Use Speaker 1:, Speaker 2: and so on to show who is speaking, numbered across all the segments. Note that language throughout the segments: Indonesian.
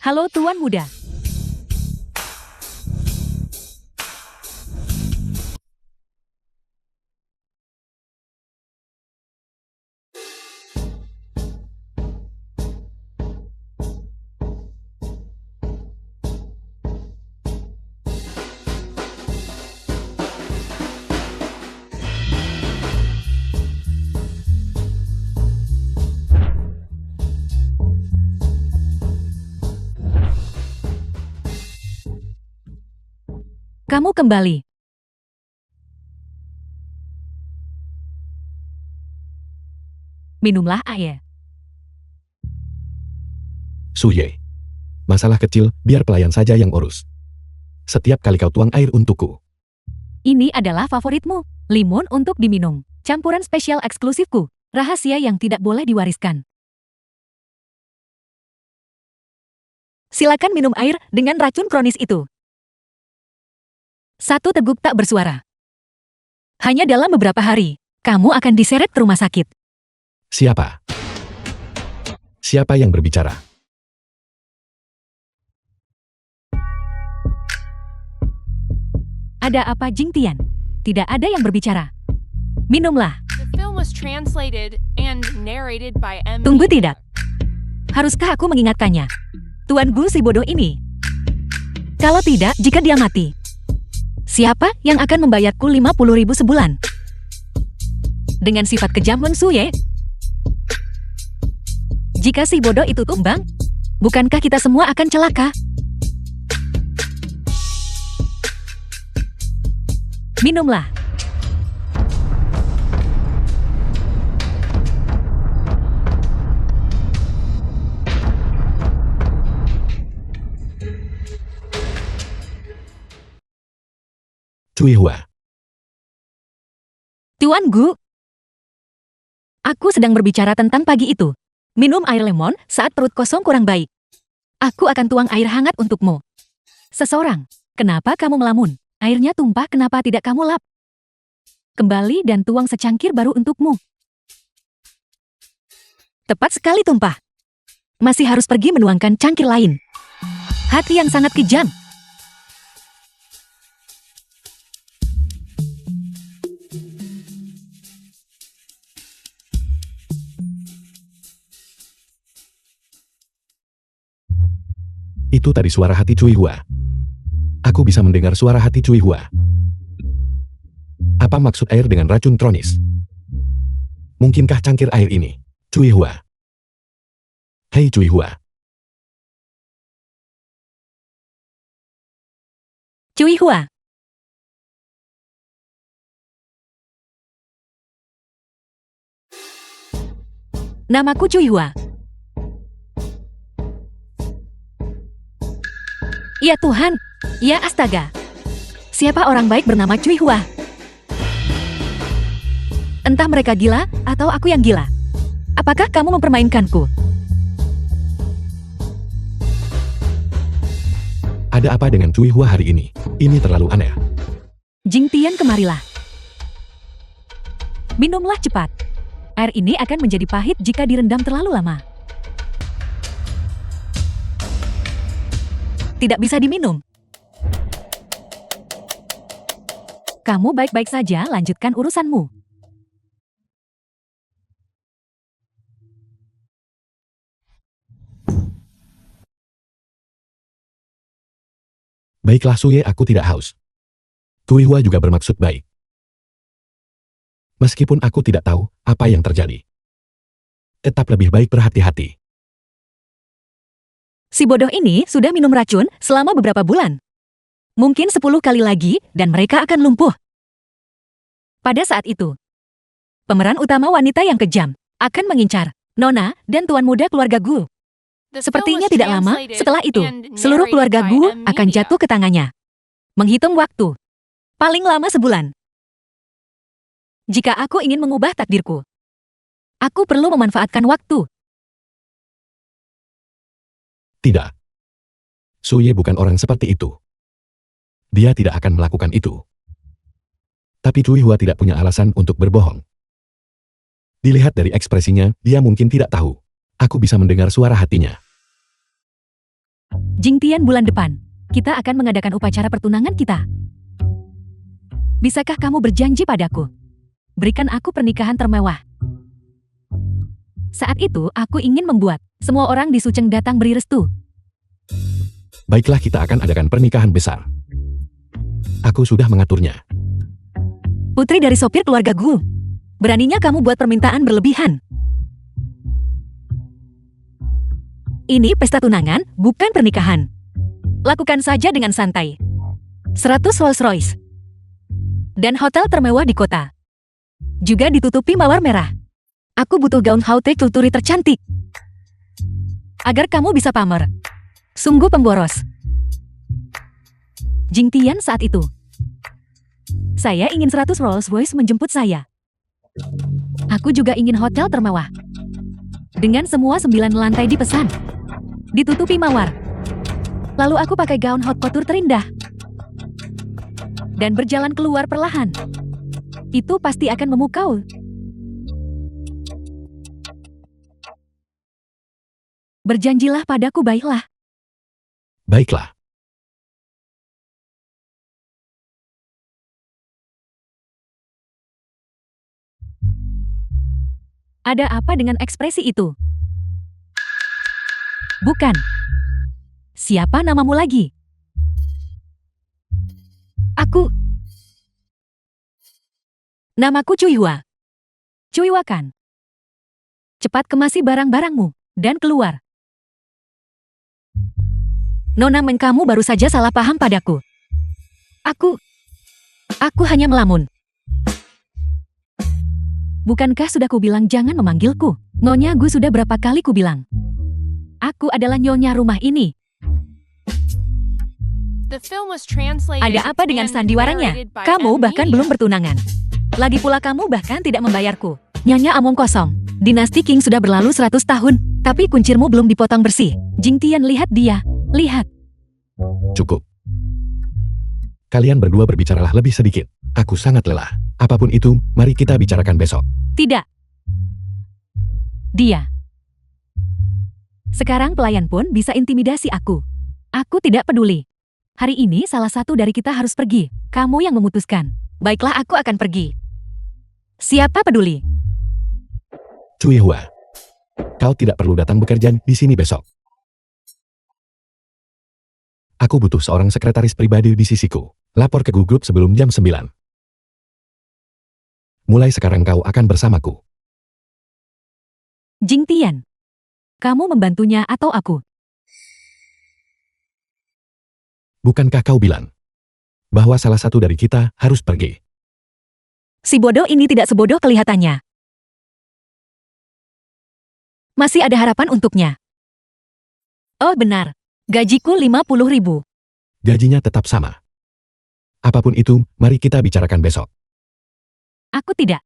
Speaker 1: Halo Tuan Muda. Kamu kembali. Minumlah air.
Speaker 2: Suye. Masalah kecil, biar pelayan saja yang urus. Setiap kali kau tuang air untukku.
Speaker 1: Ini adalah favoritmu. Limun untuk diminum. Campuran spesial eksklusifku. Rahasia yang tidak boleh diwariskan. Silakan minum air dengan racun kronis itu. Satu teguk tak bersuara. Hanya dalam beberapa hari, kamu akan diseret ke rumah sakit.
Speaker 2: Siapa? Siapa yang berbicara?
Speaker 1: Ada apa, Jing Tian? Tidak ada yang berbicara. Minumlah.
Speaker 3: The film was translated and narrated by M.
Speaker 1: Tunggu tidak. Haruskah aku mengingatkannya? Tuan Gu si bodoh ini. Kalau tidak, jika dia mati. Siapa yang akan membayarku 50.000 sebulan? Dengan sifat kejam Meng Suye? Jika si bodoh itu tumbang, bukankah kita semua akan celaka? Minumlah.
Speaker 2: Cui Hua.
Speaker 1: Tuan Gu, aku sedang berbicara tentang pagi itu. Minum air lemon saat perut kosong kurang baik. Aku akan tuang air hangat untukmu. Seseorang, kenapa kamu melamun? Airnya tumpah, kenapa tidak kamu lap? Kembali dan tuang secangkir baru untukmu. Tepat sekali tumpah. Masih harus pergi menuangkan cangkir lain. Hati yang sangat kejam.
Speaker 2: Itu tadi suara hati Cui Hua. Aku bisa mendengar suara hati Cui Hua. Apa maksud air dengan racun kronis? Mungkinkah cangkir air ini? Cui Hua. Hei Cui Hua.
Speaker 1: Cui Hua. Namaku Cui Hua. Ya Tuhan, ya astaga. Siapa orang baik bernama Cui Hua? Entah mereka gila, atau aku yang gila. Apakah kamu mempermainkanku?
Speaker 2: Ada apa dengan Cui Hua hari ini? Ini terlalu aneh.
Speaker 1: Jing Tian, kemarilah. Minumlah cepat. Air ini akan menjadi pahit jika direndam terlalu lama. Tidak bisa diminum. Kamu baik-baik saja, lanjutkan urusanmu.
Speaker 2: Baiklah Suye, aku tidak haus. Cui Hua juga bermaksud baik. Meskipun aku tidak tahu apa yang terjadi. Tetap lebih baik berhati-hati.
Speaker 1: Si bodoh ini sudah minum racun selama beberapa bulan. Mungkin 10 kali lagi dan mereka akan lumpuh. Pada saat itu, pemeran utama wanita yang kejam akan mengincar Nona dan Tuan Muda keluarga Gu. Sepertinya tidak lama setelah itu, seluruh keluarga Gu akan jatuh ke tangannya. Menghitung waktu, paling lama sebulan. Jika aku ingin mengubah takdirku, aku perlu memanfaatkan waktu.
Speaker 2: Tidak. Suye bukan orang seperti itu. Dia tidak akan melakukan itu. Tapi Cui Hua tidak punya alasan untuk berbohong. Dilihat dari ekspresinya, dia mungkin tidak tahu. Aku bisa mendengar suara hatinya.
Speaker 1: Jingtian bulan depan, kita akan mengadakan upacara pertunangan kita. Bisakah kamu berjanji padaku? Berikan aku pernikahan termewah. Saat itu, aku ingin membuat semua orang di Sucheng datang beri restu.
Speaker 2: Baiklah, kita akan adakan pernikahan besar. Aku sudah mengaturnya.
Speaker 1: Putri dari sopir keluarga Gu. Beraninya kamu buat permintaan berlebihan. Ini pesta tunangan, bukan pernikahan. Lakukan saja dengan santai. 100 Rolls Royce. Dan hotel termewah di kota. Juga ditutupi mawar merah. Aku butuh gaun haute couture tercantik. Agar kamu bisa pamer. Sungguh pemboros. Jingtian saat itu. Saya ingin 100 Rolls Royce menjemput saya. Aku juga ingin hotel termewah. Dengan semua 9 lantai dipesan. Ditutupi mawar. Lalu aku pakai gaun haute couture terindah. Dan berjalan keluar perlahan. Itu pasti akan memukau. Berjanjilah padaku, baiklah.
Speaker 2: Baiklah.
Speaker 1: Ada apa dengan ekspresi itu? Bukan. Siapa namamu lagi? Aku. Namaku Cuihua. Cuihua kan? Cepat kemasi barang-barangmu dan keluar. Nona Meng, kamu baru saja salah paham padaku. Aku hanya melamun. Bukankah sudah kubilang jangan memanggilku? Nyonya Gu, sudah berapa kali kubilang? Aku adalah nyonya rumah ini.
Speaker 3: The film was translated
Speaker 1: Ada apa dengan
Speaker 3: and
Speaker 1: sandiwaranya?
Speaker 3: narrated by
Speaker 1: Kamu
Speaker 3: M
Speaker 1: bahkan
Speaker 3: Media.
Speaker 1: belum bertunangan. Lagi pula kamu bahkan tidak membayarku. Nyonya omong kosong. Dinasti Qing sudah berlalu 100 tahun, tapi kuncirmu belum dipotong bersih. Jingtian, lihat dia. Lihat.
Speaker 2: Cukup. Kalian berdua berbicaralah lebih sedikit. Aku sangat lelah. Apapun itu, mari kita bicarakan besok.
Speaker 1: Tidak. Dia. Sekarang pelayan pun bisa intimidasi aku. Aku tidak peduli. Hari ini salah satu dari kita harus pergi. Kamu yang memutuskan. Baiklah, aku akan pergi. Siapa peduli?
Speaker 2: Cuihua. Kau tidak perlu datang bekerja di sini besok. Aku butuh seorang sekretaris pribadi di sisiku. Lapor ke Google sebelum jam 9. Mulai sekarang kau akan bersamaku.
Speaker 1: Jingtian. Kamu membantunya atau aku?
Speaker 2: Bukankah kau bilang bahwa salah satu dari kita harus pergi?
Speaker 1: Si bodoh ini tidak sebodoh kelihatannya. Masih ada harapan untuknya. Oh benar. Gajiku 50.000.
Speaker 2: Gajinya tetap sama. Apapun itu, mari kita bicarakan besok.
Speaker 1: Aku tidak.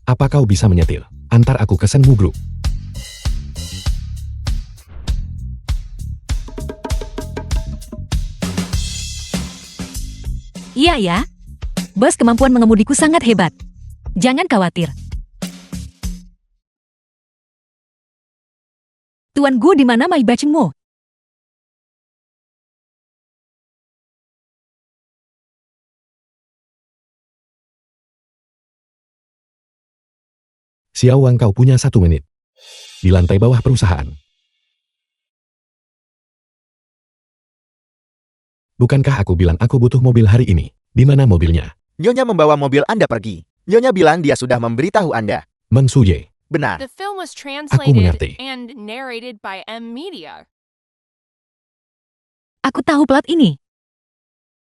Speaker 2: Apa kau bisa menyetir? Antar aku ke Senmu Group.
Speaker 1: Iya ya. Bos, kemampuan mengemudiku sangat hebat. Jangan khawatir. Tuan Gu, di mana Mai Bachengmu?
Speaker 2: Xiao Wang, kau punya 1 menit. Di lantai bawah perusahaan. Bukankah aku bilang aku butuh mobil hari ini? Di mana mobilnya?
Speaker 4: Nyonya membawa mobil Anda pergi. Nyonya bilang dia sudah memberitahu Anda.
Speaker 2: Meng Suye.
Speaker 4: Benar.
Speaker 3: The film was
Speaker 2: mengerti.
Speaker 3: translated and narrated by M Media.
Speaker 1: Aku tahu plat ini.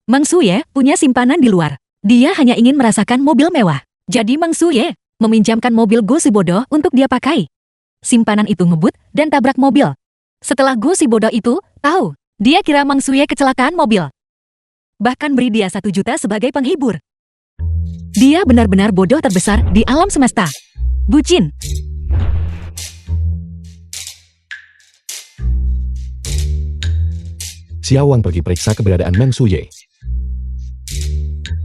Speaker 1: Mang Suye punya simpanan di luar. Dia hanya ingin merasakan mobil mewah. Jadi Mang Suye meminjamkan mobil Go si bodoh untuk dia pakai. Simpanan itu ngebut dan tabrak mobil. Setelah Go si bodoh itu tahu, dia kira Mang Suye kecelakaan mobil. Bahkan beri dia 1 juta sebagai penghibur. Dia benar-benar bodoh terbesar di alam semesta. Bucin.
Speaker 2: Xiao Wang pergi periksa keberadaan Meng Suye.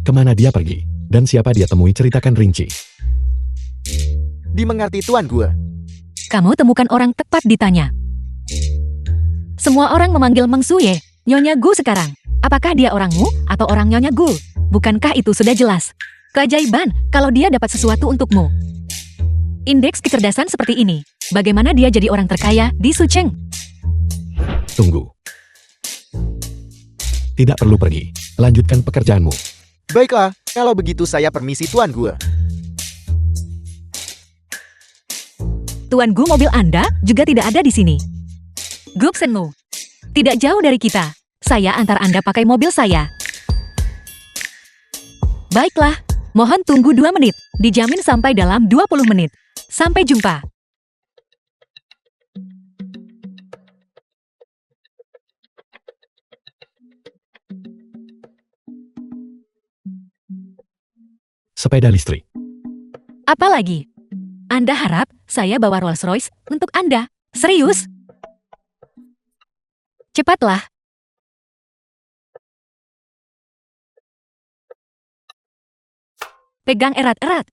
Speaker 2: Kemana dia pergi? Dan siapa dia temui, ceritakan rinci.
Speaker 4: Dimengerti Tuan Gue.
Speaker 1: Kamu temukan orang tepat ditanya. Semua orang memanggil Meng Suye, Nyonya Gu sekarang. Apakah dia orangmu atau orang Nyonya Gu? Bukankah itu sudah jelas? Keajaiban kalau dia dapat sesuatu untukmu. Indeks kecerdasan seperti ini. Bagaimana dia jadi orang terkaya di Sucheng?
Speaker 2: Tunggu. Tidak perlu pergi. Lanjutkan pekerjaanmu.
Speaker 4: Baiklah, kalau begitu saya permisi Tuan Gue.
Speaker 1: Tuan Gu, mobil Anda juga tidak ada di sini. Gubsenmu. Tidak jauh dari kita. Saya antar Anda pakai mobil saya. Baiklah, mohon tunggu 2 menit. Dijamin sampai dalam 20 menit. Sampai jumpa.
Speaker 2: Sepeda listrik.
Speaker 1: Apa lagi? Anda harap saya bawa Rolls Royce untuk Anda? Serius? Cepatlah. Pegang erat-erat.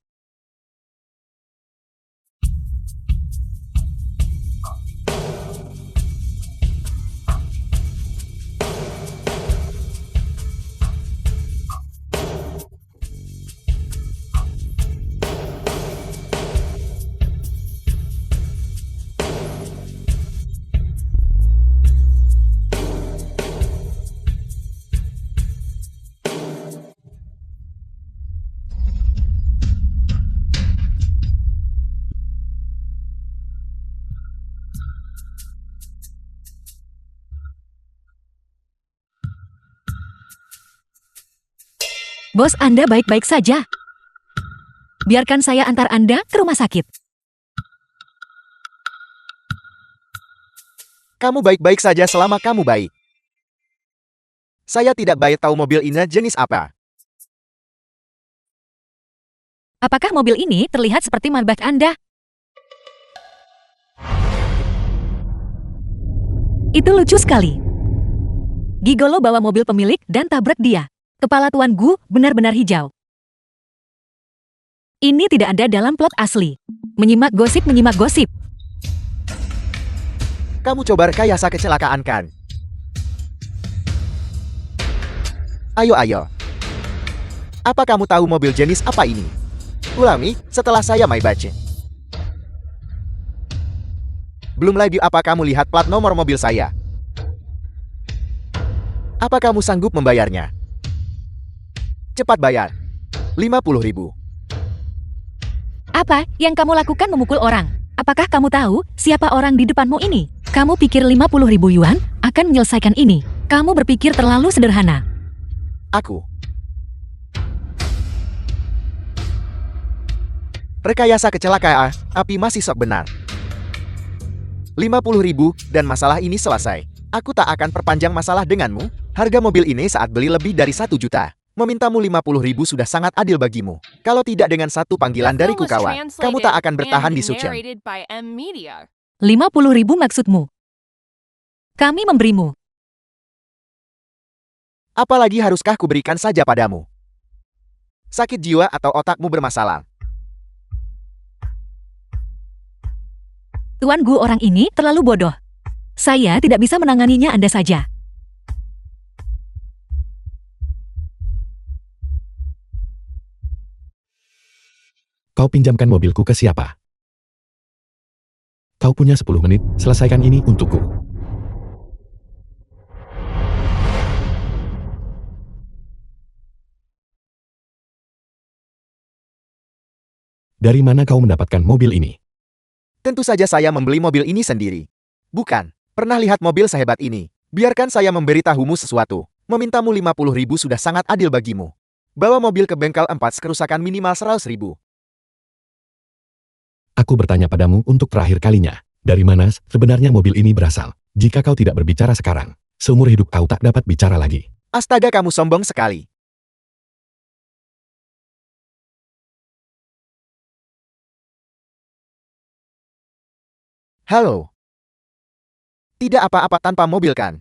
Speaker 1: Bos Anda baik-baik saja. Biarkan saya antar Anda ke rumah sakit.
Speaker 4: Kamu baik-baik saja selama kamu baik. Saya tidak baik tahu mobil ini jenis apa.
Speaker 1: Apakah mobil ini terlihat seperti Maybach Anda? Itu lucu sekali. Gigolo bawa mobil pemilik dan tabrak dia. Kepala Tuan Gu benar-benar hijau. Ini tidak ada dalam plot asli. Menyimak gosip.
Speaker 4: Kamu coba rekayasa kecelakaan kan? Ayo. Apa kamu tahu mobil jenis apa ini? Ulami, setelah saya Maybach. Belum lagi apa kamu lihat plat nomor mobil saya? Apa kamu sanggup membayarnya? Cepat bayar. 50.000.
Speaker 1: Apa yang kamu lakukan memukul orang? Apakah kamu tahu siapa orang di depanmu ini? Kamu pikir 50.000 yuan akan menyelesaikan ini? Kamu berpikir terlalu sederhana.
Speaker 4: Aku. Rekayasa kecelakaan, api masih sok benar. 50.000 dan masalah ini selesai. Aku tak akan perpanjang masalah denganmu. Harga mobil ini saat beli lebih dari 1 juta. Memintamu 50.000 sudah sangat adil bagimu. Kalau tidak dengan satu panggilan dariku kawan, kamu tak akan bertahan di Sucheng.
Speaker 1: 50.000 maksudmu? Kami memberimu.
Speaker 4: Apalagi haruskah kuberikan saja padamu? Sakit jiwa atau otakmu bermasalah?
Speaker 1: Tuan Gu, orang ini terlalu bodoh. Saya tidak bisa menanganinya, Anda saja.
Speaker 2: Kau pinjamkan mobilku ke siapa? Kau punya 10 menit, selesaikan ini untukku. Dari mana kau mendapatkan mobil ini?
Speaker 4: Tentu saja saya membeli mobil ini sendiri. Bukan, pernah lihat mobil sehebat ini. Biarkan saya memberitahumu sesuatu. Memintamu 50.000 sudah sangat adil bagimu. Bawa mobil ke bengkel 4 kerusakan minimal 100.000.
Speaker 2: Aku bertanya padamu untuk terakhir kalinya. Dari mana sebenarnya mobil ini berasal? Jika kau tidak berbicara sekarang, seumur hidup kau tak dapat bicara lagi.
Speaker 4: Astaga, kamu sombong sekali. Halo. Tidak apa-apa tanpa mobil kan?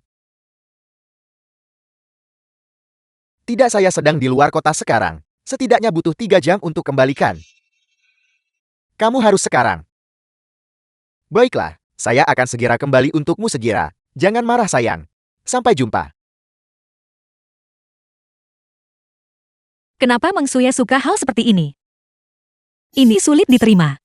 Speaker 4: Tidak, saya sedang di luar kota sekarang. Setidaknya butuh 3 jam untuk kembalikan. Kamu harus sekarang. Baiklah, saya akan segera kembali untukmu segera. Jangan marah sayang. Sampai jumpa.
Speaker 1: Kenapa Meng Suye suka hal seperti ini? Ini sulit diterima.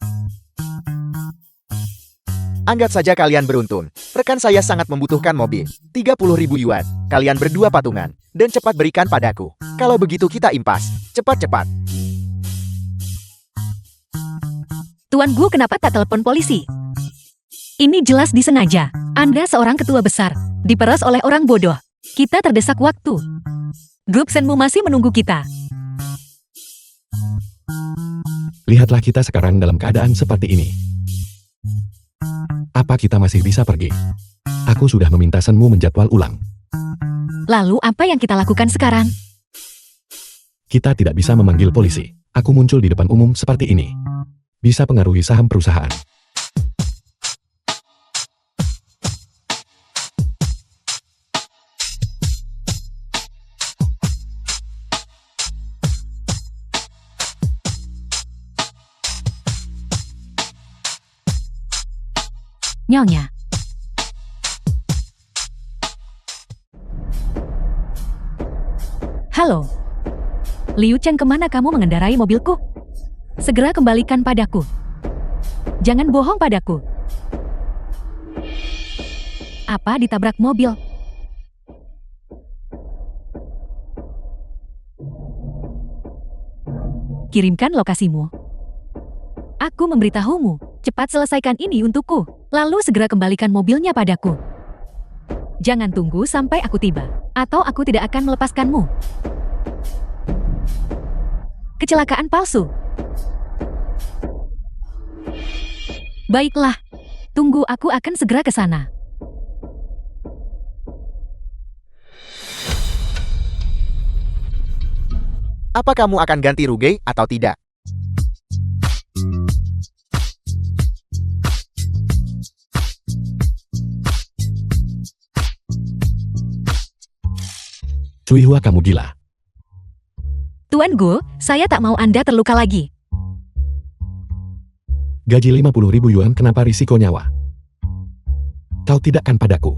Speaker 4: Anggap saja kalian beruntun. Rekan saya sangat membutuhkan mobil. 30.000 yuan. Kalian berdua patungan. Dan cepat berikan padaku. Kalau begitu kita impas. Cepat-cepat.
Speaker 1: Tuan Gu kenapa tak telepon polisi? Ini jelas disengaja. Anda seorang ketua besar. Diperas oleh orang bodoh. Kita terdesak waktu. Grup Senmu masih menunggu kita.
Speaker 2: Lihatlah kita sekarang dalam keadaan seperti ini. Apa kita masih bisa pergi? Aku sudah meminta Senmu menjadwal ulang.
Speaker 1: Lalu apa yang kita lakukan sekarang?
Speaker 2: Kita tidak bisa memanggil polisi. Aku muncul di depan umum seperti ini. Bisa pengaruhi saham perusahaan.
Speaker 1: Nyonya. Halo. Liu Cheng, kemana kamu mengendarai mobilku? Segera kembalikan padaku. Jangan bohong padaku. Apa ditabrak mobil? Kirimkan lokasimu. Aku memberitahumu. Cepat selesaikan ini untukku. Lalu segera kembalikan mobilnya padaku. Jangan tunggu sampai aku tiba, atau aku tidak akan melepaskanmu. Kecelakaan palsu. Baiklah, tunggu, aku akan segera ke sana.
Speaker 4: Apa kamu akan ganti rugi atau tidak?
Speaker 2: Cui Hua, kamu gila.
Speaker 1: Tuan Gu, saya tak mau Anda terluka lagi.
Speaker 2: Gaji 50.000 yuan, kenapa risiko nyawa? Kau tidak kan padaku.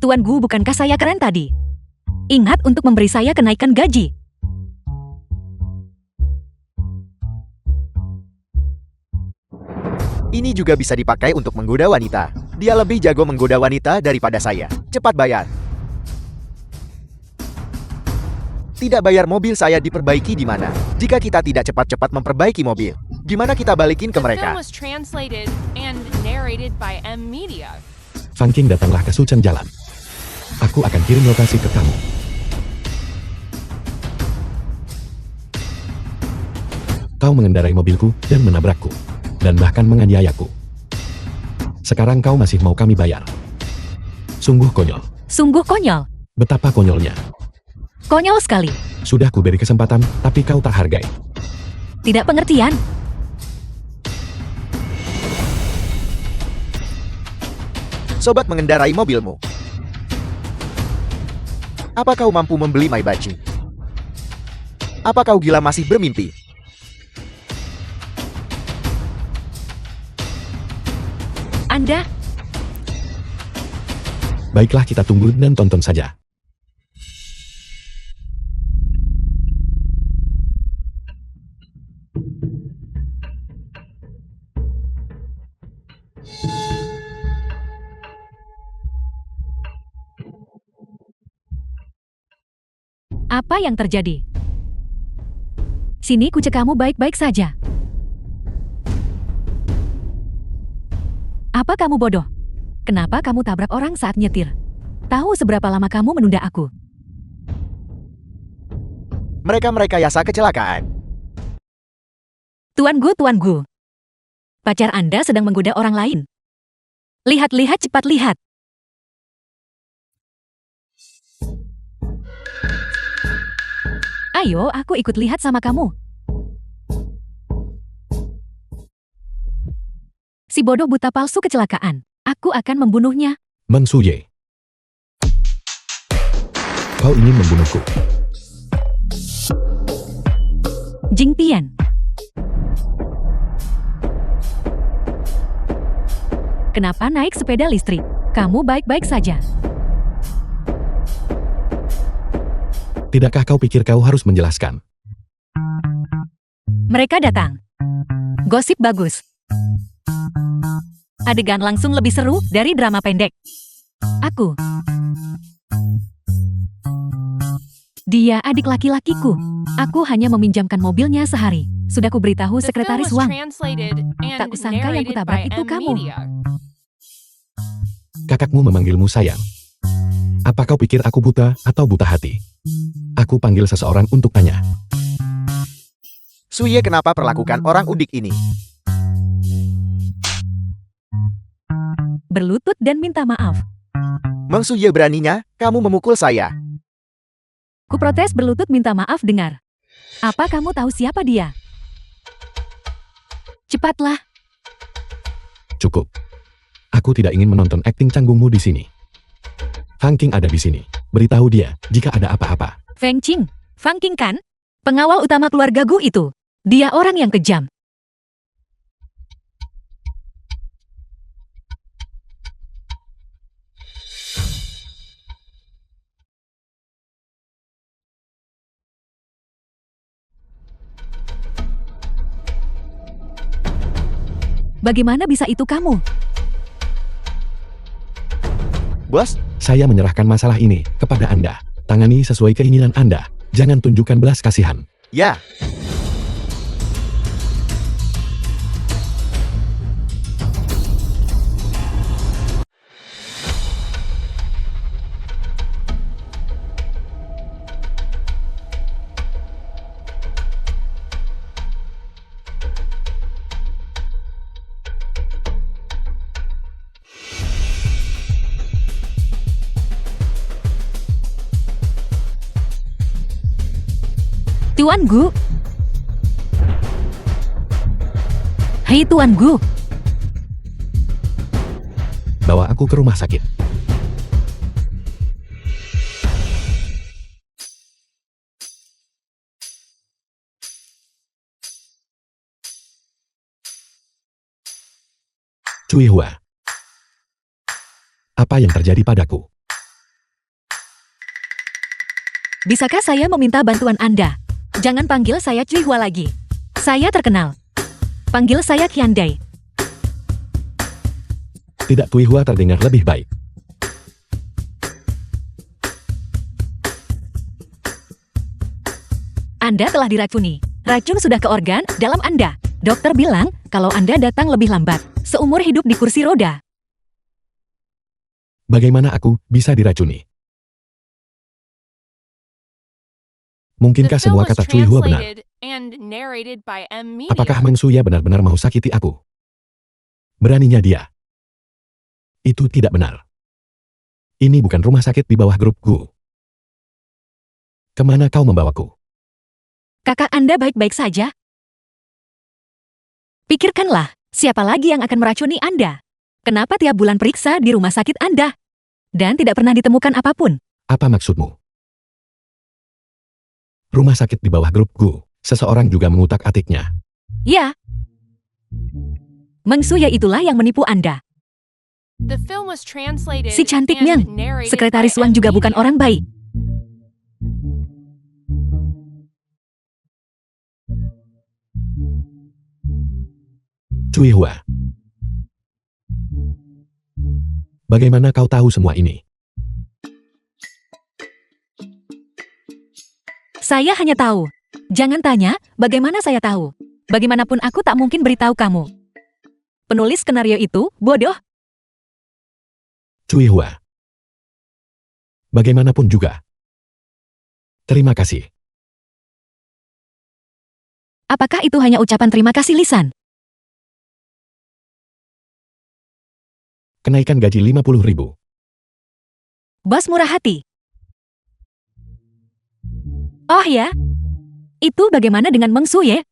Speaker 1: Tuan Gu, bukankah saya keren tadi? Ingat untuk memberi saya kenaikan gaji.
Speaker 4: Ini juga bisa dipakai untuk menggoda wanita. Dia lebih jago menggoda wanita daripada saya. Cepat bayar. Tidak bayar, mobil saya diperbaiki di mana? Jika kita tidak cepat-cepat memperbaiki mobil, gimana kita balikin ke
Speaker 3: The film
Speaker 4: mereka?
Speaker 3: was translated and narrated by M Media.
Speaker 2: Fang King, datanglah ke Sucen Jalan. Aku akan kirim lokasi ke kamu. Kau mengendarai mobilku dan menabrakku. Dan bahkan menganiayaku. Sekarang kau masih mau kami bayar. Sungguh konyol.
Speaker 1: Sungguh konyol.
Speaker 2: Betapa konyolnya.
Speaker 1: Konyol sekali.
Speaker 2: Sudah kuberi kesempatan, tapi kau tak hargai.
Speaker 1: Tidak pengertian.
Speaker 4: Sobat mengendarai mobilmu. Apa kau mampu membeli Maybach? Apa kau gila masih bermimpi?
Speaker 1: Anda,
Speaker 2: Baiklah, kita tunggu dan tonton saja.
Speaker 1: apa yang terjadi? Sini, kucek, kamu baik-baik saja. Apa kamu bodoh? Kenapa kamu tabrak orang saat nyetir? Tahu seberapa lama kamu menunda aku?
Speaker 4: Mereka merekayasa kecelakaan.
Speaker 1: Tuan Gu. Pacar Anda sedang menggoda orang lain. Lihat-lihat, cepat lihat. Ayo, aku ikut lihat sama kamu. Si bodoh buta palsu kecelakaan. Aku akan membunuhnya.
Speaker 2: Meng Suye. Kau ingin membunuhku.
Speaker 1: Jing Tian. Kenapa naik sepeda listrik? Kamu baik-baik saja.
Speaker 2: Tidakkah kau pikir kau harus menjelaskan?
Speaker 1: Mereka datang. Gosip bagus. Adegan langsung lebih seru dari drama pendek. Aku. Dia adik laki-lakiku. Aku hanya meminjamkan mobilnya sehari. Sudah kuberitahu
Speaker 3: The film
Speaker 1: sekretaris
Speaker 3: was
Speaker 1: Wang.
Speaker 3: translated and
Speaker 1: Tak kusangka yang
Speaker 3: narrated
Speaker 1: kutabrak
Speaker 3: by
Speaker 1: itu
Speaker 3: M
Speaker 1: kamu.
Speaker 3: Media.
Speaker 2: Kakakmu memanggilmu sayang. Apa kau pikir aku buta atau buta hati? Aku panggil seseorang untuk tanya.
Speaker 4: Suye kenapa perlakukan orang udik ini?
Speaker 1: Berlutut dan minta maaf.
Speaker 4: Meng Suye beraninya, kamu memukul saya.
Speaker 1: Kuprotes berlutut minta maaf dengar. Apa kamu tahu siapa dia? Cepatlah.
Speaker 2: Cukup. Aku tidak ingin menonton akting canggungmu di sini. Fang Qing ada di sini. Beritahu dia jika ada apa-apa.
Speaker 1: Feng Qing. Fang Qing kan? Pengawal utama keluarga Gu itu. Dia orang yang kejam. Bagaimana bisa itu kamu?
Speaker 4: Bos,
Speaker 2: Saya menyerahkan masalah ini kepada Anda. Tangani sesuai keinginan Anda. Jangan tunjukkan belas kasihan.
Speaker 4: ya.
Speaker 1: Tuan Gu. Hei Tuan Gu.
Speaker 2: Bawa aku ke rumah sakit. Cui Hua. Apa yang terjadi padaku?
Speaker 1: Bisakah saya meminta bantuan Anda? Jangan panggil saya Cui Hua lagi. Saya terkenal. Panggil saya Qiandai.
Speaker 2: Tidak, Cui Hua terdengar lebih baik.
Speaker 1: Anda telah diracuni. Racun sudah ke organ dalam Anda. Dokter bilang kalau Anda datang lebih lambat, seumur hidup di kursi roda.
Speaker 2: Bagaimana aku bisa diracuni?
Speaker 3: The
Speaker 2: Mungkinkah
Speaker 3: film
Speaker 2: semua
Speaker 3: was
Speaker 2: kata Cui Hua benar?
Speaker 3: translated and narrated by M Media.
Speaker 2: Apakah Meng Suya benar-benar mau sakiti aku? Beraninya dia. Itu tidak benar. Ini bukan rumah sakit di bawah grup Gu. Kemana kau membawaku?
Speaker 1: Kakak Anda baik-baik saja? Pikirkanlah, siapa lagi yang akan meracuni Anda? Kenapa tiap bulan periksa di rumah sakit Anda? Dan tidak pernah ditemukan apapun.
Speaker 2: Apa maksudmu? Rumah sakit di bawah grup Gu. Seseorang juga mengutak-atiknya.
Speaker 1: Ya. Meng Suya itulah yang menipu Anda.
Speaker 3: The film was translated
Speaker 1: Si cantik
Speaker 3: and
Speaker 1: Miang.
Speaker 3: narrated
Speaker 1: Sekretaris
Speaker 3: by
Speaker 1: Wang
Speaker 3: M
Speaker 1: juga bukan
Speaker 3: Media.
Speaker 1: orang baik.
Speaker 2: Cui Hua. Bagaimana kau tahu semua ini?
Speaker 1: Saya hanya tahu. Jangan tanya, bagaimana saya tahu. Bagaimanapun aku tak mungkin beritahu kamu. Penulis skenario itu bodoh.
Speaker 2: Cui Hua. Bagaimanapun juga. Terima kasih.
Speaker 1: Apakah itu hanya ucapan terima kasih lisan?
Speaker 2: Kenaikan gaji 50.000.
Speaker 1: Bos murah hati. Oh ya? Itu bagaimana dengan Meng Suye?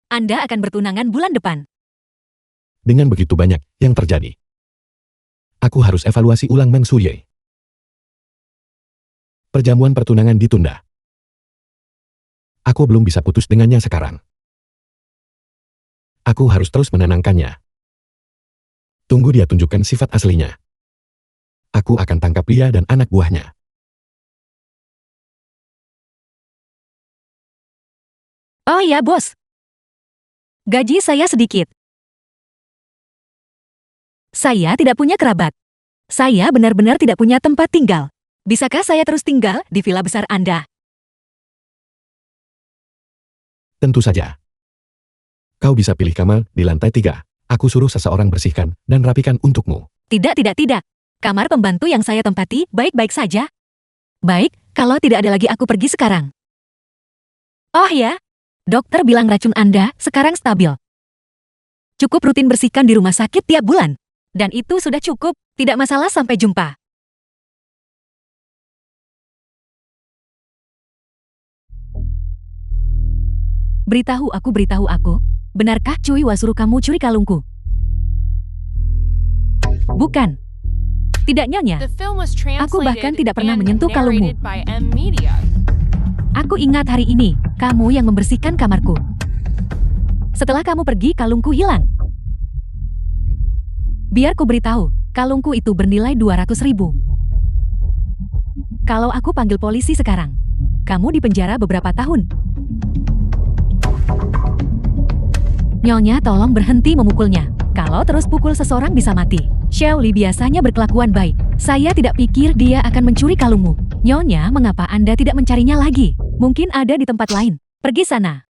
Speaker 1: Anda akan bertunangan bulan depan.
Speaker 2: Dengan begitu banyak yang terjadi. Aku harus evaluasi ulang Meng Suye. Perjamuan pertunangan ditunda. Aku belum bisa putus dengannya sekarang. Aku harus terus menenangkannya. Tunggu dia tunjukkan sifat aslinya. Aku akan tangkap dia dan anak buahnya.
Speaker 1: Oh iya, bos. Gaji saya sedikit. Saya tidak punya kerabat. Saya benar-benar tidak punya tempat tinggal. Bisakah saya terus tinggal di villa besar Anda?
Speaker 2: Tentu saja. Kau bisa pilih kamar di lantai 3. Aku suruh seseorang bersihkan dan rapikan untukmu.
Speaker 1: Tidak. Kamar pembantu yang saya tempati baik-baik saja. Baik, kalau tidak ada lagi aku pergi sekarang. Oh ya, dokter bilang racun Anda sekarang stabil. Cukup rutin bersihkan di rumah sakit tiap bulan. Dan itu sudah cukup, tidak masalah, sampai jumpa. Beritahu aku. Benarkah Cui Hua suruh kamu curi kalungku? Bukan. Tidak, Nyonya.
Speaker 3: The film was
Speaker 1: Aku bahkan
Speaker 3: translated
Speaker 1: tidak pernah
Speaker 3: and
Speaker 1: menyentuh kalungmu.
Speaker 3: narrated by M Media.
Speaker 1: Aku ingat hari ini, kamu yang membersihkan kamarku. Setelah kamu pergi, kalungku hilang. Biar ku beritahu, kalungku itu bernilai 200.000. Kalau aku panggil polisi sekarang, kamu dipenjara beberapa tahun. Nyonya, tolong berhenti memukulnya. Kalau terus pukul seseorang bisa mati. Xiao Li biasanya berkelakuan baik. Saya tidak pikir dia akan mencuri kalungmu. Nyonya, mengapa Anda tidak mencarinya lagi? Mungkin ada di tempat lain. Pergi sana.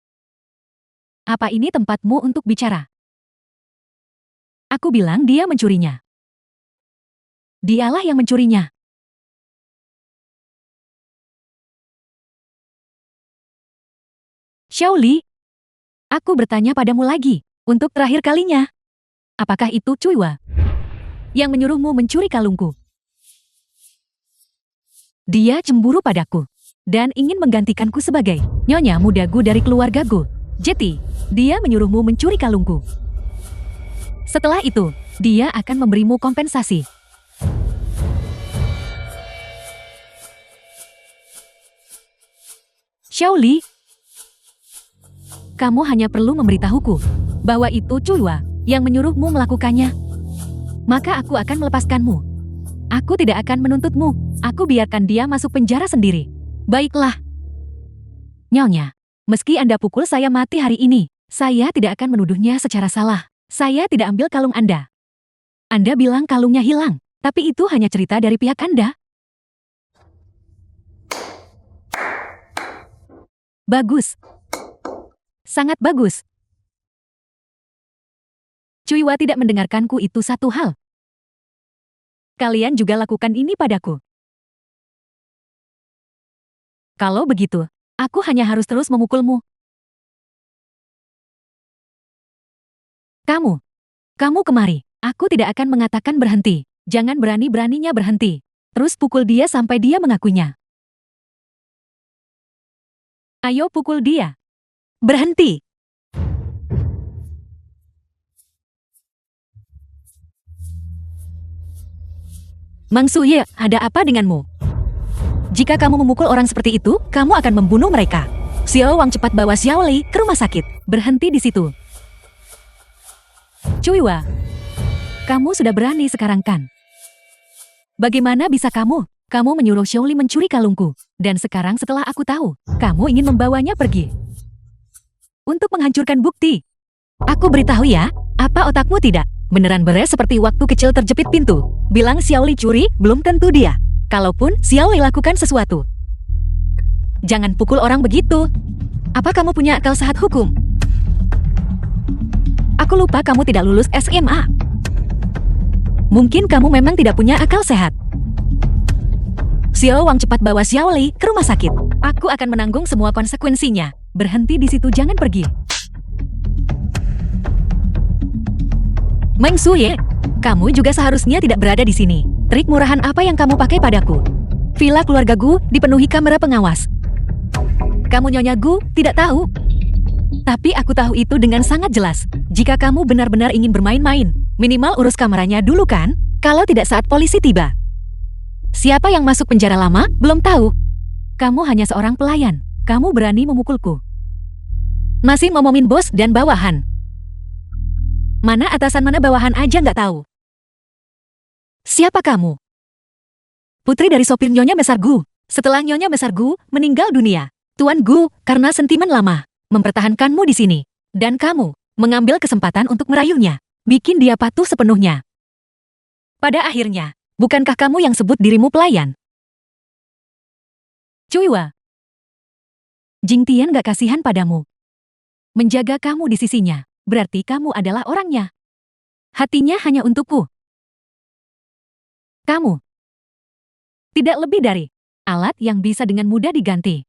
Speaker 1: Apa ini tempatmu untuk bicara? Aku bilang dia mencurinya. Dialah yang mencurinya. Xiao Li, aku bertanya padamu lagi, untuk terakhir kalinya. Apakah itu Cui Hua yang menyuruhmu mencuri kalungku? Dia cemburu padaku dan ingin menggantikanku sebagai nyonya mudaku dari keluargaku. Jadi, dia menyuruhmu mencuri kalungku. Setelah itu, dia akan memberimu kompensasi. Xiao Li, kamu hanya perlu memberitahuku bahwa itu Cui Hua yang menyuruhmu melakukannya. Maka aku akan melepaskanmu. Aku tidak akan menuntutmu. Aku biarkan dia masuk penjara sendiri. Baiklah. Nyonya, meski Anda pukul saya mati hari ini, saya tidak akan menuduhnya secara salah. Saya tidak ambil kalung Anda. Anda bilang kalungnya hilang, tapi itu hanya cerita dari pihak Anda. Bagus. Sangat bagus. Cui Hua tidak mendengarkanku, itu satu hal. Kalian juga lakukan ini padaku. Kalau begitu, aku hanya harus terus memukulmu. Kamu kemari. Aku tidak akan mengatakan berhenti. Jangan berani-beraninya berhenti. Terus pukul dia sampai dia mengakuinya. Ayo pukul dia. Berhenti. Mang Suye, ada apa denganmu? Jika kamu memukul orang seperti itu, kamu akan membunuh mereka. Xiao Wang, cepat bawa Xiao Li ke rumah sakit. Berhenti di situ. Cui Hua, kamu sudah berani sekarang kan? Bagaimana bisa kamu? Kamu menyuruh Xiao Li mencuri kalungku. Dan sekarang setelah aku tahu, kamu ingin membawanya pergi. Untuk menghancurkan bukti. Aku beritahu ya, apa otakmu tidak? Beneran beres seperti waktu kecil terjepit pintu. Bilang Xiao Li curi, belum tentu dia. Kalaupun Xiao Li lakukan sesuatu. Jangan pukul orang begitu. Apa kamu punya akal sehat hukum? Aku lupa kamu tidak lulus SMA. Mungkin kamu memang tidak punya akal sehat. Xiao Wang, cepat bawa Xiao Li ke rumah sakit. Aku akan menanggung semua konsekuensinya. Berhenti di situ, jangan pergi. Meng Suye, kamu juga seharusnya tidak berada di sini. Trik murahan apa yang kamu pakai padaku? Villa keluarga Gu dipenuhi kamera pengawas. Kamu Nyonya Gu tidak tahu. Tapi aku tahu itu dengan sangat jelas. Jika kamu benar-benar ingin bermain-main, minimal urus kameranya dulu kan? Kalau tidak saat polisi tiba. Siapa yang masuk penjara lama, belum tahu. Kamu hanya seorang pelayan. Kamu berani memukulku. Masih ngomongin bos dan bawahan. Mana atasan mana bawahan aja nggak tahu. Siapa kamu? Putri dari sopir Nyonya Besar Gu. Setelah Nyonya Besar Gu meninggal dunia, Tuan Gu karena sentimen lama mempertahankanmu di sini. Dan kamu mengambil kesempatan untuk merayunya, bikin dia patuh sepenuhnya. Pada akhirnya, bukankah kamu yang sebut dirimu pelayan? Cuiwa. Jing Tian gak kasihan padamu. Menjaga kamu di sisinya, berarti kamu adalah orangnya. Hatinya hanya untukku. Kamu tidak lebih dari alat yang bisa dengan mudah diganti.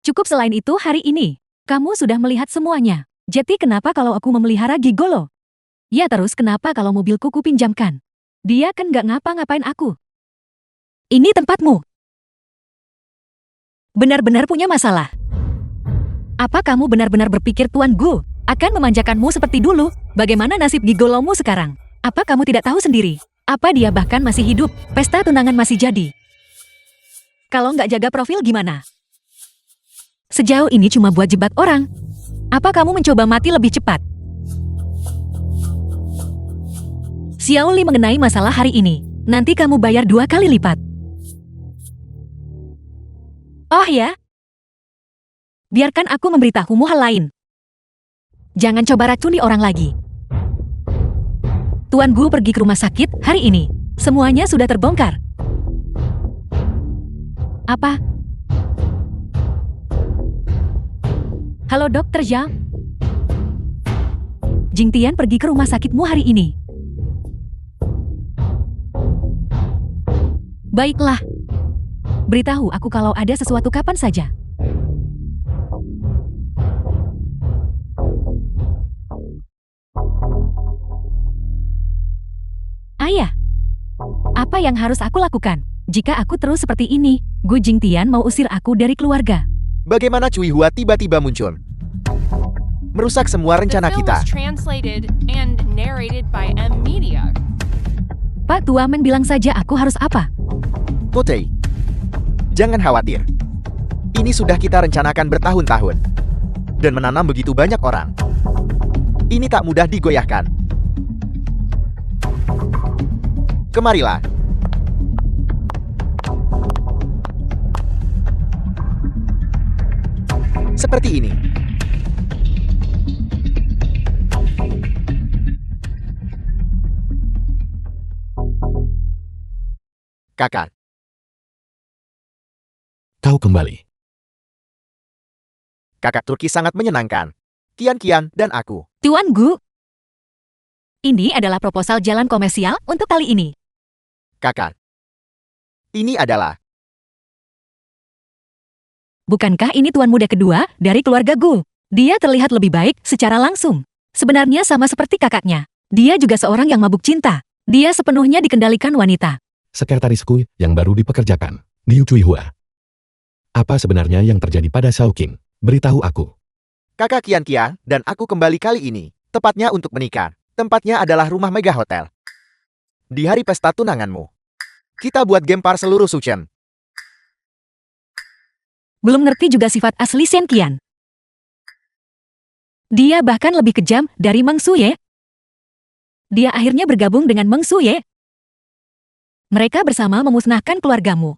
Speaker 1: Cukup selain itu hari ini, kamu sudah melihat semuanya. Jadi kenapa kalau aku memelihara gigolo? Ya terus kenapa kalau mobilku kupinjamkan? Dia kan gak ngapa-ngapain aku. Ini tempatmu. Benar-benar punya masalah. Apa kamu benar-benar berpikir Tuan Gu akan memanjakanmu seperti dulu? Bagaimana nasib gigolomu sekarang? Apa kamu tidak tahu sendiri? Apa dia bahkan masih hidup? Pesta tunangan masih jadi. Kalau nggak jaga profil gimana? Sejauh ini cuma buat jebak orang. Apa kamu mencoba mati lebih cepat? Xiao Li mengenai masalah hari ini. Nanti kamu bayar 2 kali lipat. Oh ya? Biarkan aku memberitahumu hal lain. Jangan coba racuni orang lagi. Tuan Gu pergi ke rumah sakit hari ini. Semuanya sudah terbongkar. Apa? Halo Dokter Zhang. Jing Tian pergi ke rumah sakitmu hari ini. Baiklah. Beritahu aku kalau ada sesuatu kapan saja. Ayah, apa yang harus aku lakukan? Jika aku terus seperti ini, Gu Jingtian mau usir aku dari keluarga.
Speaker 4: Bagaimana Cui Hua tiba-tiba muncul? Merusak semua
Speaker 3: The
Speaker 4: rencana
Speaker 3: film
Speaker 4: kita.
Speaker 3: was translated and narrated by M Media.
Speaker 1: Pak Tuamen bilang saja aku harus apa?
Speaker 4: Kotei, jangan khawatir. Ini sudah kita rencanakan bertahun-tahun. Dan menanam begitu banyak orang. Ini tak mudah digoyahkan. Kemarilah. Seperti ini. Kakak,
Speaker 2: Kau kembali.
Speaker 4: kakak Turki sangat menyenangkan. Kian-Kian dan aku.
Speaker 1: Tuan Gu. Ini adalah proposal jalan komersial untuk kali ini.
Speaker 4: Kakak. Ini adalah
Speaker 1: Bukankah ini tuan muda kedua dari keluarga Gu? Dia terlihat lebih baik secara langsung. Sebenarnya sama seperti kakaknya. Dia juga seorang yang mabuk cinta. Dia sepenuhnya dikendalikan wanita.
Speaker 2: Sekretarisku yang baru dipekerjakan, Liu Cuihua. Apa sebenarnya yang terjadi pada Shaoqing? Beritahu aku.
Speaker 4: kakak Kian-Kian dan aku kembali kali ini. Tepatnya untuk menikah. Tempatnya adalah rumah mega hotel. Di hari pesta tunanganmu. Kita buat game par seluruh Suchen.
Speaker 1: Belum ngerti juga sifat asli Shen Qian. Dia bahkan lebih kejam dari Meng Suye. Dia akhirnya bergabung dengan Meng Suye. Mereka bersama memusnahkan keluargamu.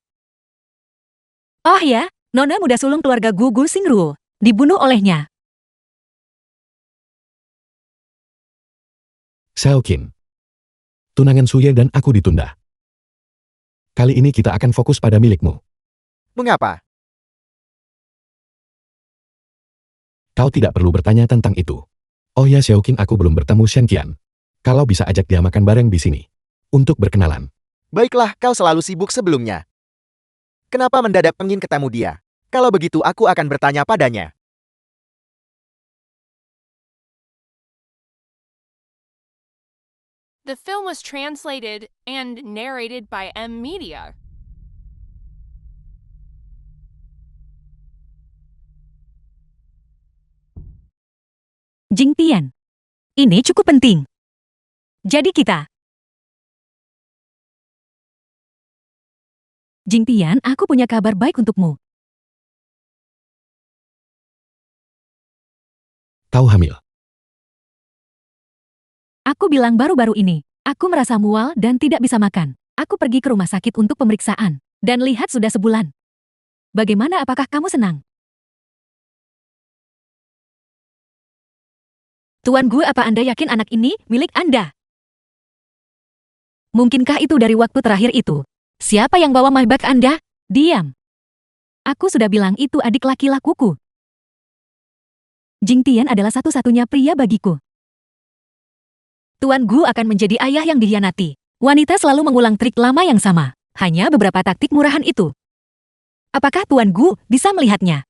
Speaker 1: Oh ya, nona muda sulung keluarga Gu Xingruo dibunuh olehnya.
Speaker 2: Shaoqing. Tunangan Suye dan aku ditunda. Kali ini kita akan fokus pada milikmu.
Speaker 4: Mengapa?
Speaker 2: Kau tidak perlu bertanya tentang itu. Oh ya Shaoqing, aku belum bertemu Shen Qian. Kalau bisa ajak dia makan bareng di sini. Untuk berkenalan.
Speaker 4: Baiklah, kau selalu sibuk sebelumnya. Kenapa mendadak pengen ketemu dia? Kalau begitu aku akan bertanya padanya.
Speaker 3: The film was translated and narrated by M Media.
Speaker 1: Jing Tian. Ini cukup penting. Jadi kita. Jing Tian, aku punya kabar baik untukmu.
Speaker 2: Kau hamil.
Speaker 1: Aku bilang baru-baru ini. Aku merasa mual dan tidak bisa makan. Aku pergi ke rumah sakit untuk pemeriksaan. Dan lihat sudah sebulan. Bagaimana, apakah kamu senang? Tuan Gu, apa Anda yakin anak ini milik Anda? Mungkinkah itu dari waktu terakhir itu? Siapa yang bawa Maybach Anda? Diam. Aku sudah bilang itu adik laki-lakuku. Jing Tian adalah satu-satunya pria bagiku. Tuan Gu akan menjadi ayah yang dikhianati. Wanita selalu mengulang trik lama yang sama. Hanya beberapa taktik murahan itu. Apakah Tuan Gu bisa melihatnya?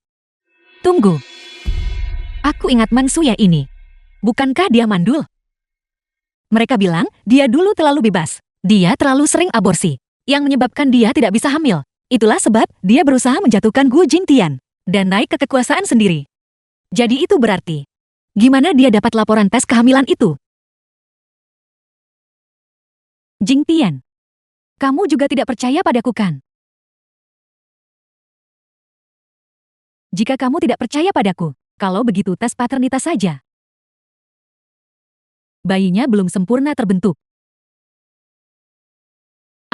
Speaker 1: Tunggu. Aku ingat Man Suya ini. Bukankah dia mandul? Mereka bilang dia dulu terlalu bebas. Dia terlalu sering aborsi. Yang menyebabkan dia tidak bisa hamil. Itulah sebab dia berusaha menjatuhkan Gu Jingtian. Dan naik ke kekuasaan sendiri. Jadi itu berarti. Gimana dia dapat laporan tes kehamilan itu? Jingtian. Kamu juga tidak percaya padaku kan? Jika kamu tidak percaya padaku, kalau begitu tes paternitas saja. Bayinya belum sempurna terbentuk.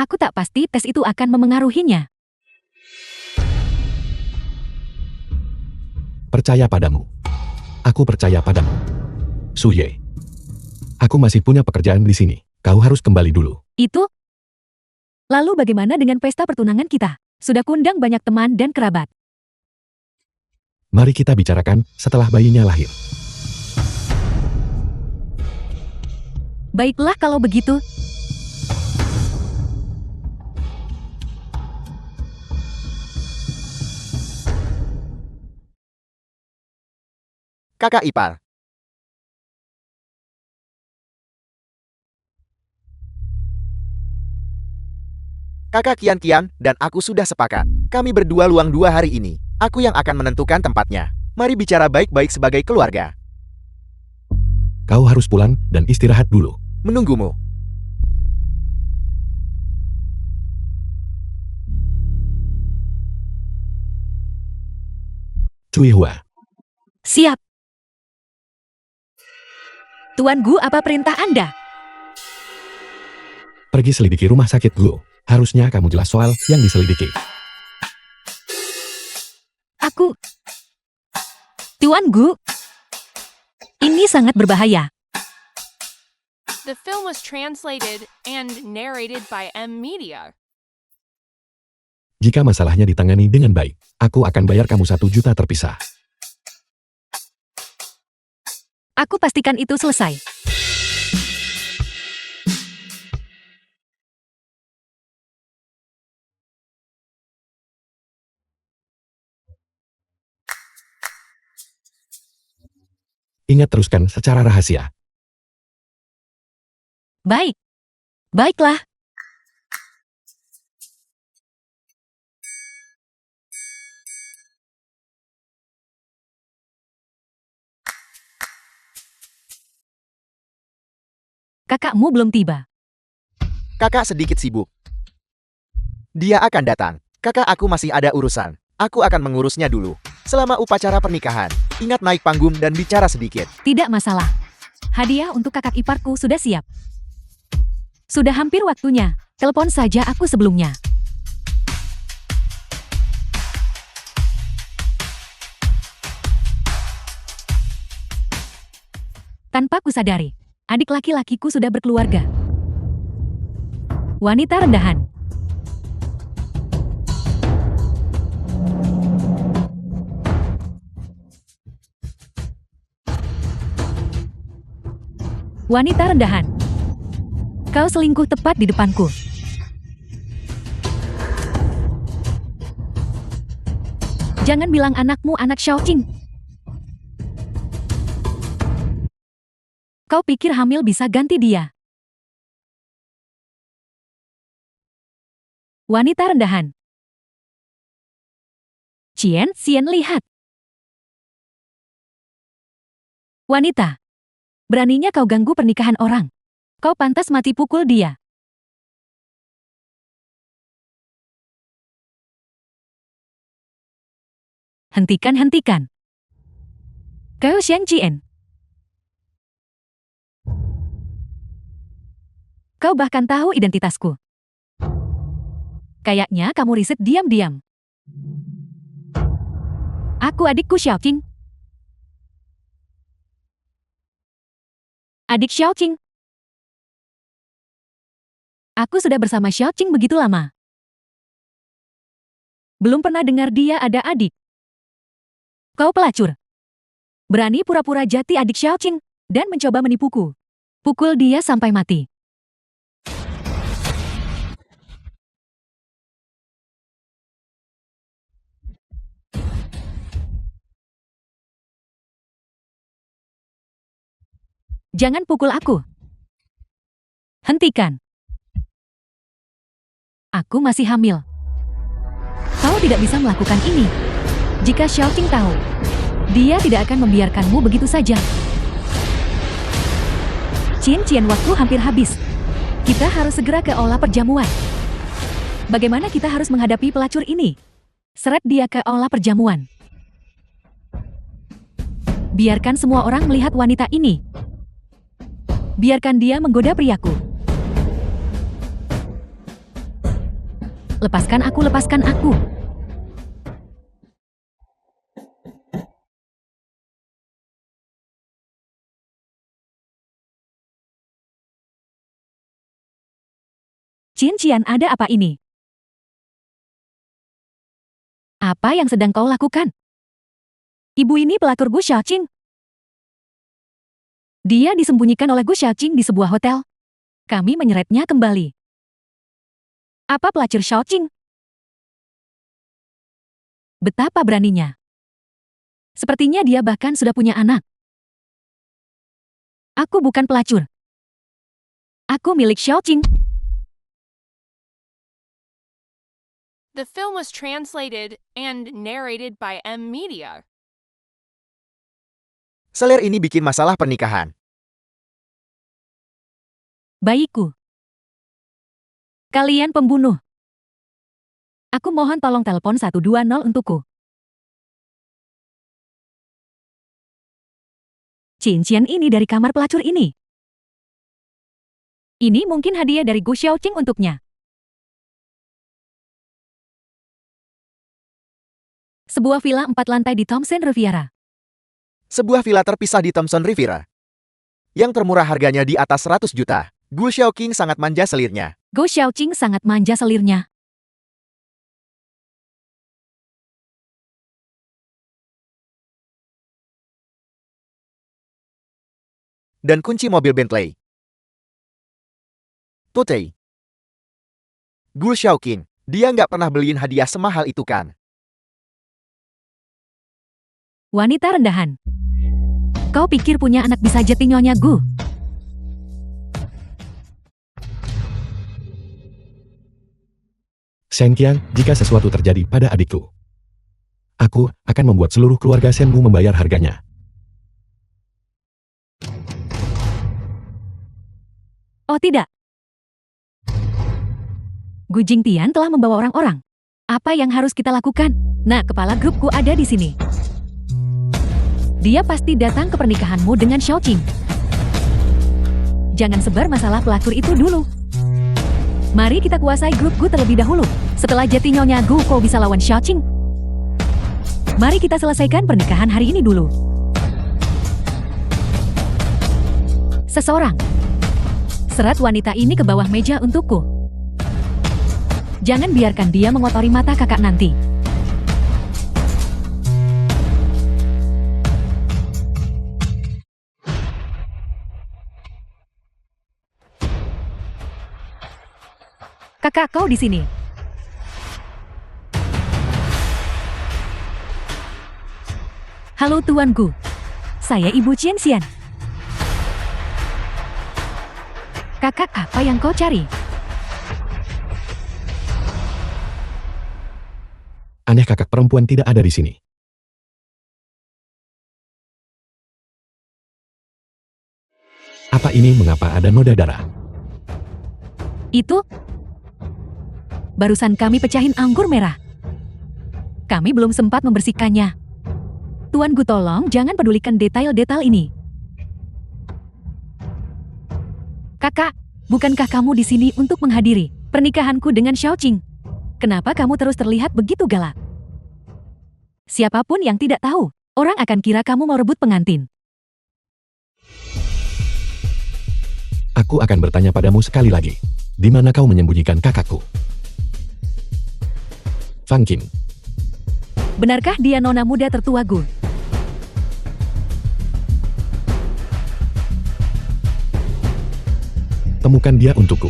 Speaker 1: Aku tak pasti tes itu akan memengaruhinya.
Speaker 2: Percaya padamu. Aku percaya padamu. Suye. Aku masih punya pekerjaan di sini. Kau harus kembali dulu.
Speaker 1: Itu? Lalu bagaimana dengan pesta pertunangan kita? Sudah kundang banyak teman dan kerabat.
Speaker 2: Mari kita bicarakan setelah bayinya lahir.
Speaker 1: Baiklah kalau begitu.
Speaker 4: Kakak ipar. Kakak Kian-Kian dan aku sudah sepakat. Kami berdua luang 2 hari ini. Aku yang akan menentukan tempatnya. Mari bicara baik-baik sebagai keluarga.
Speaker 2: Kau harus pulang dan istirahat dulu.
Speaker 4: Menunggumu.
Speaker 2: Cui Hua.
Speaker 1: Siap. Tuan Gu, apa perintah Anda?
Speaker 2: Pergi selidiki rumah sakit Gu. Harusnya kamu jelas soal yang diselidiki.
Speaker 1: Aku... Tuan Gu, ini sangat berbahaya.
Speaker 3: The film was translated and narrated by M Media.
Speaker 2: Jika masalahnya ditangani dengan baik, aku akan bayar kamu 1 juta terpisah.
Speaker 1: Aku pastikan itu selesai.
Speaker 2: Ingat, teruskan secara rahasia.
Speaker 1: Baik. Baiklah. Kakakmu belum tiba.
Speaker 4: Kakak sedikit sibuk. Dia akan datang. Kakak, aku masih ada urusan. Aku akan mengurusnya dulu. Selama upacara pernikahan, ingat naik panggung dan bicara sedikit.
Speaker 1: Tidak masalah. Hadiah untuk kakak iparku sudah siap. Sudah hampir waktunya. Telepon saja aku sebelumnya. Tanpa kusadari, adik laki-lakiku sudah berkeluarga. Wanita rendahan. Wanita rendahan. Kau selingkuh tepat di depanku. Jangan bilang anakmu anak Xiaoqing. Kau pikir hamil bisa ganti dia? Wanita rendahan. Xian, lihat. Wanita. Beraninya kau ganggu pernikahan orang. Kau pantas mati, pukul dia. Hentikan. Kau Xian Jian. Kau bahkan tahu identitasku. Kayaknya kamu riset diam-diam. Aku adikku Xiaoqing. Adik Xiaoqing. Aku sudah bersama Xiaoqing begitu lama. Belum pernah dengar dia ada adik. Kau pelacur. Berani pura-pura jati adik Xiaoqing dan mencoba menipuku. Pukul dia sampai mati. Jangan pukul aku. Hentikan. Aku masih hamil. Kau tidak bisa melakukan ini. Jika Xiaoqing tahu, dia tidak akan membiarkanmu begitu saja. Cian, waktu hampir habis. Kita harus segera ke aula perjamuan. Bagaimana kita harus menghadapi pelacur ini? Seret dia ke aula perjamuan. Biarkan semua orang melihat wanita ini. Biarkan dia menggoda priaku. Lepaskan aku, lepaskan aku. Cian, ada apa ini? Apa yang sedang kau lakukan? Ibu ini pelacur Gu Xiaoqing. Dia disembunyikan oleh Gu Xiaoqing di sebuah hotel. Kami menyeretnya kembali. Apa pelacur Xiaoqing? Betapa beraninya. Sepertinya dia bahkan sudah punya anak. Aku bukan pelacur. Aku milik Xiaoqing.
Speaker 3: The film was translated and narrated by M Media.
Speaker 4: Selir ini bikin masalah pernikahan.
Speaker 1: Bayiku. Kalian pembunuh. Aku mohon tolong telepon 120 untukku. Cincin ini dari kamar pelacur ini. Ini mungkin hadiah dari Gu Xiaoqing untuknya. Sebuah villa 4 lantai di Thompson Riviera.
Speaker 4: Sebuah villa terpisah di Thompson Riviera. Yang termurah harganya di atas 100 juta. Gu Xiaoqing sangat manja selirnya.
Speaker 1: Gu Xiaoqing sangat manja selirnya.
Speaker 4: Dan kunci mobil Bentley. Tutei. Gu Xiaoqing, dia nggak pernah beliin hadiah semahal itu kan?
Speaker 1: Wanita rendahan. Kau pikir punya anak bisa jadi nyonya Gu?
Speaker 2: Shen Qian, jika sesuatu terjadi pada adikku, aku akan membuat seluruh keluarga Shenwu membayar harganya.
Speaker 1: Oh tidak. Gu Jingtian telah membawa orang-orang. Apa yang harus kita lakukan? Nah, kepala grupku ada di sini. Dia pasti datang ke pernikahanmu dengan Xiaoqing. Jangan sebar masalah pelacur itu dulu. Mari kita kuasai grup Gu terlebih dahulu. Setelah jati nyonya Gu kau bisa lawan Xiaoqing. Mari kita selesaikan pernikahan hari ini dulu. Seseorang. Seret wanita ini ke bawah meja untukku. Jangan biarkan dia mengotori mata kakak nanti. Kakak kau di sini. Halo Tuan Gu. Saya Ibu Qian. Kakak, apa yang kau cari?
Speaker 2: Aneh, kakak perempuan tidak ada di sini. Apa ini, mengapa ada noda darah?
Speaker 1: Itu? Barusan kami pecahin anggur merah. Kami belum sempat membersihkannya. Tuan Gu, tolong jangan pedulikan detail-detail ini. Kakak, Bukankah kamu di sini untuk menghadiri pernikahanku dengan Xiaoqing? Kenapa kamu terus terlihat begitu galak? Siapapun yang tidak tahu, orang akan kira kamu mau rebut pengantin.
Speaker 2: Aku akan bertanya padamu sekali lagi. Di mana kau menyembunyikan kakakku? Fang Qin.
Speaker 1: Benarkah dia nona muda tertua Gu?
Speaker 2: Temukan dia untukku.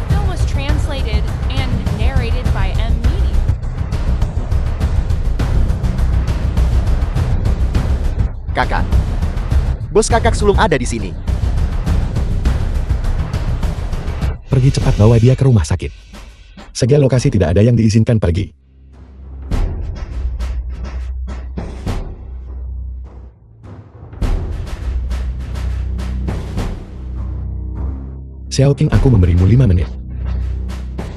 Speaker 3: Film was translated and narrated by M.
Speaker 4: Kakak. Bos kakak sulung ada di sini.
Speaker 2: Pergi cepat bawa dia ke rumah sakit. Segala lokasi tidak ada yang diizinkan pergi. Xiaoqing, aku memberimu 5 menit.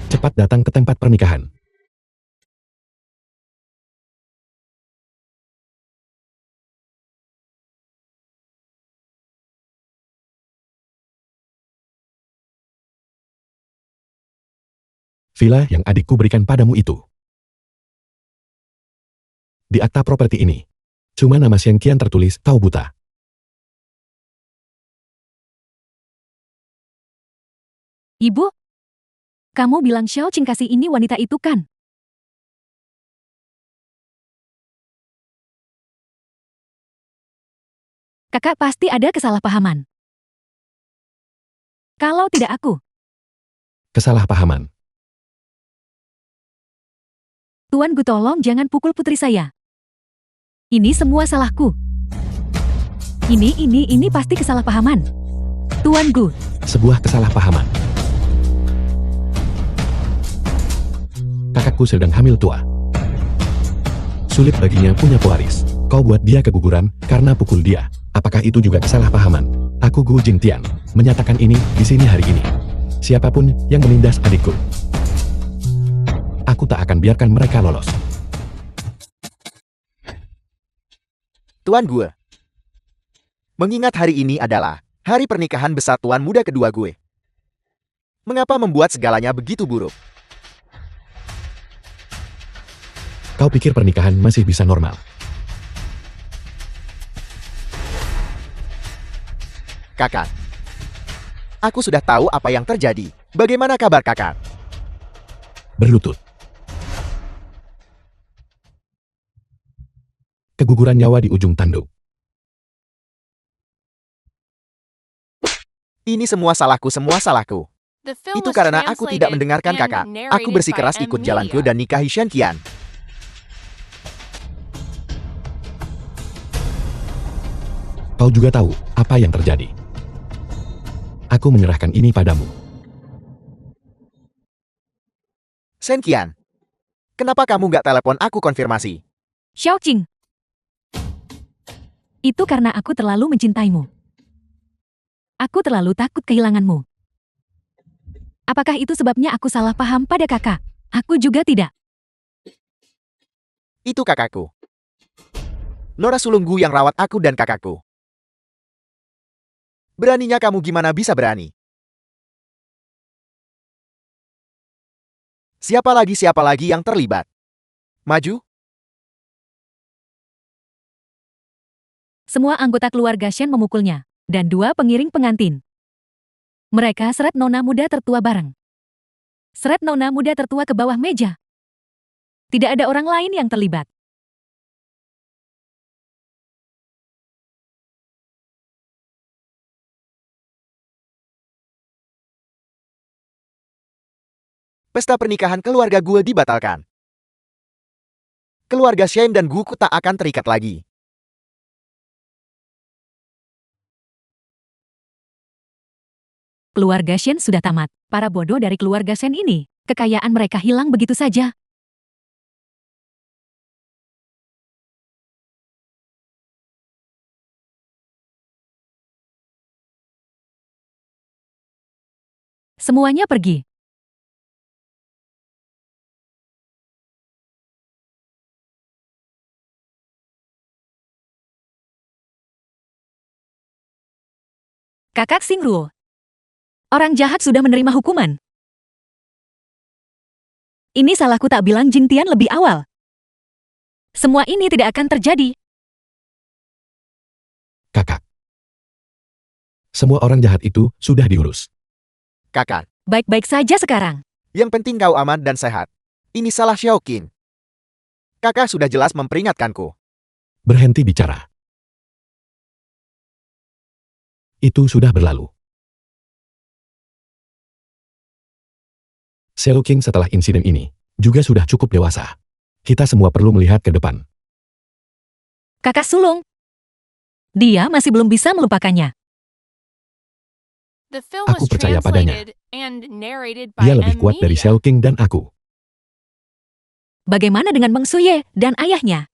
Speaker 2: Cepat datang ke tempat pernikahan. Villa yang adikku berikan padamu itu. Di akta properti ini. Cuma nama Shen Qian tertulis, kau buta.
Speaker 1: Ibu? Kamu bilang Xiaoqing kasih ini wanita itu kan? Kakak pasti ada kesalahpahaman. Kalau tidak aku,
Speaker 2: Kesalahpahaman.
Speaker 1: Tuan Gu tolong jangan pukul putri saya. Ini semua salahku. Ini pasti kesalahpahaman. Tuan Gu,
Speaker 2: Sebuah kesalahpahaman. Kakakku sedang hamil tua. Sulit baginya punya pewaris. Kau buat dia keguguran karena pukul dia. Apakah itu juga kesalahpahaman? Aku Gu Jingtian menyatakan ini di sini hari ini. Siapapun yang menindas adikku, aku tak akan biarkan mereka lolos.
Speaker 4: Tuan gue. Mengingat hari ini adalah hari pernikahan besar tuan muda kedua gue. Mengapa membuat segalanya begitu buruk?
Speaker 2: Kau pikir pernikahan masih bisa normal?
Speaker 4: Kakak. Aku sudah tahu apa yang terjadi. Bagaimana kabar kakak?
Speaker 2: Berlutut. Keguguran nyawa di ujung tanduk.
Speaker 4: Ini semua salahku.
Speaker 3: The film
Speaker 4: Itu
Speaker 3: was
Speaker 4: karena aku tidak
Speaker 3: translated
Speaker 4: mendengarkan
Speaker 3: and
Speaker 4: kakak. Aku
Speaker 3: narrated
Speaker 4: bersikeras
Speaker 3: by
Speaker 4: ikut
Speaker 3: M.
Speaker 4: jalanku
Speaker 3: Media.
Speaker 4: dan nikahi Shen Qian.
Speaker 2: Kau juga tahu apa yang terjadi. Aku menyerahkan ini padamu.
Speaker 4: Shen Qian. Kenapa kamu nggak telepon aku konfirmasi?
Speaker 1: Xiaoqing. Itu karena aku terlalu mencintaimu. Aku terlalu takut kehilanganmu. Apakah itu sebabnya aku salah paham pada kakak? Aku juga tidak.
Speaker 4: Itu kakakku. Nora sulunggu yang rawat aku dan kakakku. Beraninya kamu gimana bisa berani? Siapa lagi yang terlibat? Maju?
Speaker 1: Semua anggota keluarga Shen memukulnya, dan 2 pengiring pengantin. Mereka seret nona muda tertua bareng. Seret nona muda tertua ke bawah meja. Tidak ada orang lain yang terlibat.
Speaker 4: Pesta pernikahan keluarga gue dibatalkan. Keluarga Shen dan Guku tak akan terikat lagi.
Speaker 1: Keluarga Shen sudah tamat. Para bodoh dari keluarga Shen ini, kekayaan mereka hilang begitu saja. Semuanya pergi. Kakak Xingruo. Orang jahat sudah menerima hukuman. Ini salahku tak bilang Jing Tian lebih awal. Semua ini tidak akan terjadi.
Speaker 2: Kakak. Semua orang jahat itu sudah diurus.
Speaker 4: Kakak,
Speaker 1: Baik-baik saja sekarang.
Speaker 4: yang penting kau aman dan sehat. Ini salah Xiaoqing. Kakak sudah jelas memperingatkanku.
Speaker 2: Berhenti bicara. Itu sudah berlalu. Xiao King setelah insiden ini juga sudah cukup dewasa. Kita semua perlu melihat ke depan.
Speaker 1: Kakak sulung. Dia masih belum bisa melupakannya.
Speaker 3: The film
Speaker 2: Aku
Speaker 3: was
Speaker 2: percaya padanya.
Speaker 3: translated and narrated by
Speaker 2: Dia lebih kuat dari
Speaker 3: M-Media.
Speaker 2: Xiao King dan aku.
Speaker 1: Bagaimana dengan Meng Suye dan ayahnya?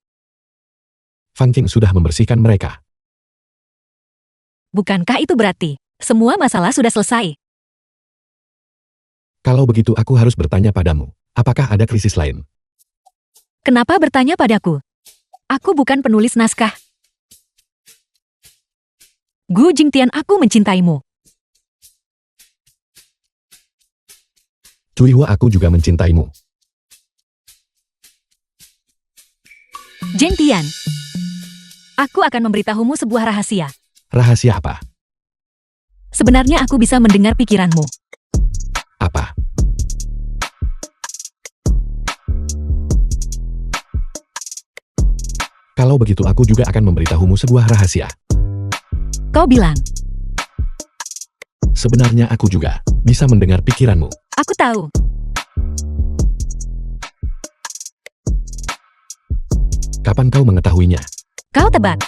Speaker 2: Fang King sudah membersihkan mereka.
Speaker 1: Bukankah itu berarti semua masalah sudah selesai?
Speaker 2: Kalau begitu aku harus bertanya padamu, apakah ada krisis lain?
Speaker 1: Kenapa bertanya padaku? Aku bukan penulis naskah. Gu Jingtian, aku mencintaimu.
Speaker 2: Cui Hua, aku juga mencintaimu.
Speaker 1: Jingtian, aku akan memberitahumu sebuah rahasia.
Speaker 2: Rahasia apa?
Speaker 1: Sebenarnya aku bisa mendengar pikiranmu.
Speaker 2: Apa? Kalau begitu aku juga akan memberitahumu sebuah rahasia.
Speaker 1: Kau bilang,
Speaker 2: Sebenarnya aku juga bisa mendengar pikiranmu.
Speaker 1: aku tahu.
Speaker 2: Kapan kau mengetahuinya?
Speaker 1: Kau tebak.